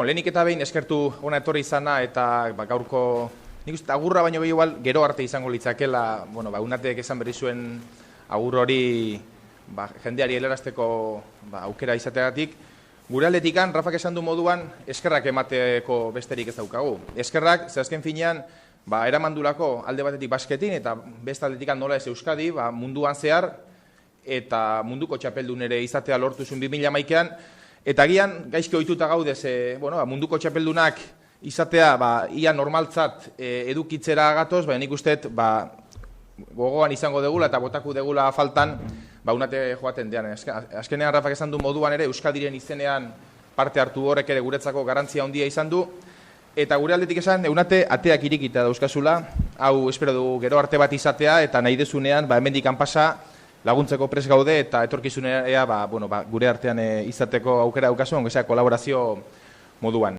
Lehenik eta behin eskertu hona etorri izana eta gaurko, nik uste agurra baino gehiago gero arte izango litzakela, Unatek esan berri zuen agur hori jendeari helarazteko aukera izateagatik. Gure aldetikan, Rafak esan du moduan, eskerrak emateko besterik ez daukagu. Eskerrak, ze azken finean, eramandulako alde batetik basketin eta beste aldetikan nola ez Euskadi, munduan zehar eta munduko txapeldun ere izatea lortu zuen 2011an, eta gian, gaizki ohituta gaudez, munduko txapeldunak izatea, ia normaltzat edukitzera gatoz, nik usteet, gogoan izango degula eta botaku degula faltan, Unate joaten dean. Azkenean, Rafak esan du moduan ere, Euskadiren izenean parte hartu horrek ere guretzako garantzia handia izan du, eta gure aldetik esan, Unate ateak irikita dauzkazula, hau espero dugu gero arte bat izatea, eta nahi dezunean, hemendik pasa laguntzeko prest gaude, eta etorkizunea gure artean izateko aukera daukazu, ongo kolaborazio moduan.